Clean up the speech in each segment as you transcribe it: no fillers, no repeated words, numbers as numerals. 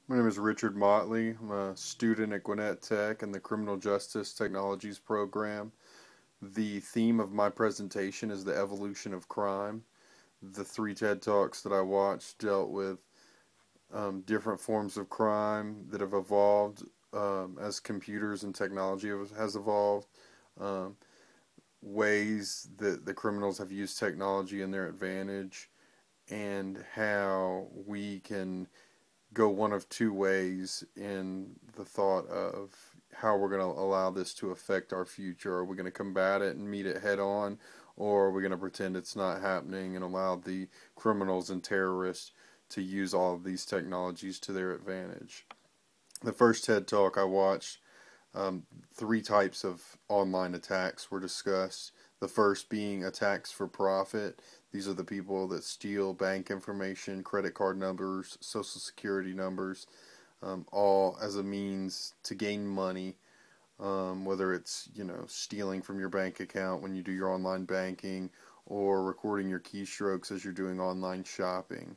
My name is Richard Motley. I'm a student at Gwinnett Tech in the Criminal Justice Technologies program. The theme of my presentation is the evolution of crime. The three TED Talks that I watched dealt with different forms of crime that have evolved as computers and technology has evolved, um, ways that the criminals have used technology in their advantage, and how we can go one of two ways in the thought of how we're going to allow this to affect our future. Are we going to combat it and meet it head on, or are we going to pretend it's not happening and allow the criminals and terrorists to use all of these technologies to their advantage? The first TED Talk I watched, three types of online attacks were discussed. The first being attacks for profit. These are the people that steal bank information, credit card numbers, social security numbers, all as a means to gain money. Whether it's stealing from your bank account when you do your online banking, or recording your keystrokes as you're doing online shopping.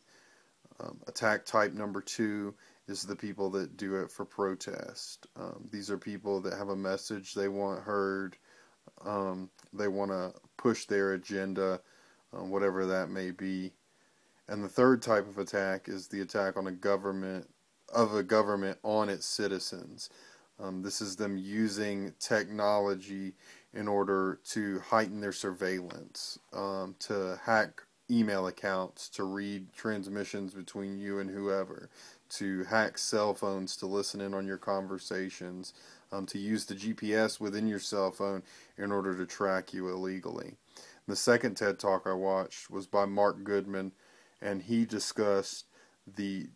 Attack type number two is the people that do it for protest. These are people that have a message they want heard. They want to push their agenda, whatever that may be. And the third type of attack is the attack on a government on its citizens. This is them using technology in order to heighten their surveillance, to hack email accounts, to read transmissions between you and whoever, to hack cell phones to listen in on your conversations, to use the GPS within your cell phone in order to track you illegally. The second TED Talk I watched was by Mark Goodman, and he discussed the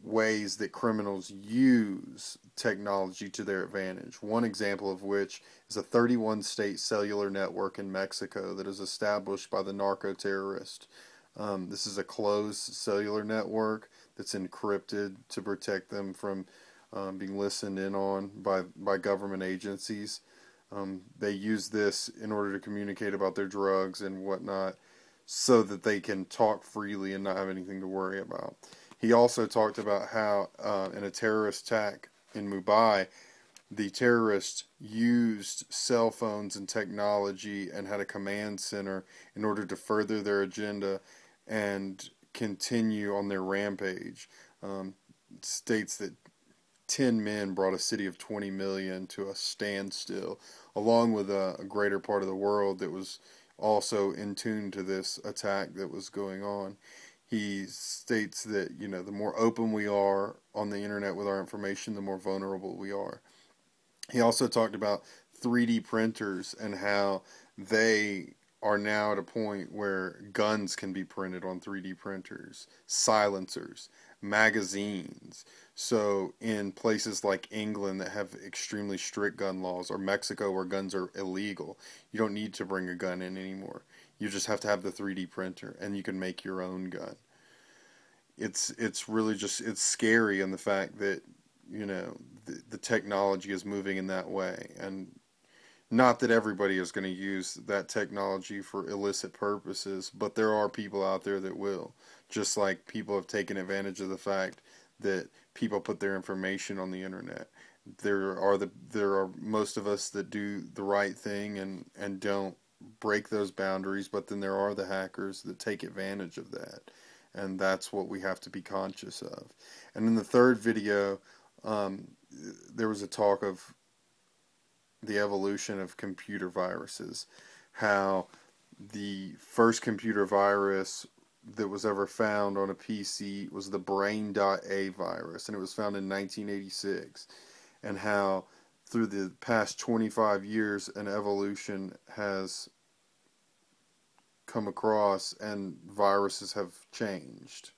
ways that criminals use technology to their advantage. One example of which is a 31-state cellular network in Mexico that is established by the narco terrorist. This is a closed cellular network that's encrypted to protect them from being listened in on by government agencies. They use this in order to communicate about their drugs and whatnot so that they can talk freely and not have anything to worry about. He also talked about how in a terrorist attack in Mumbai, the terrorists used cell phones and technology and had a command center in order to further their agenda and continue on their rampage. States that 10 men brought a city of 20 million to a standstill, along with a greater part of the world that was also in tune to this attack that was going on. He states that, the more open we are on the internet with our information, the more vulnerable we are. He also talked about 3D printers and how they are now at a point where guns can be printed on 3D printers, silencers, magazines. So in places like England that have extremely strict gun laws, or Mexico where guns are illegal, you don't need to bring a gun in anymore. You just have to have the 3D printer and you can make your own gun. It's really just, it's scary in the fact that the technology is moving in that way, and not that everybody is going to use that technology for illicit purposes, but there are people out there that will. Just like people have taken advantage of the fact that people put their information on the internet. There are most of us that do the right thing and don't break those boundaries, but then there are the hackers that take advantage of that. And that's what we have to be conscious of. And in the third video, there was a talk of the evolution of computer viruses, how the first computer virus that was ever found on a PC was the Brain.A virus, and it was found in 1986, and how through the past 25 years an evolution has come across and viruses have changed.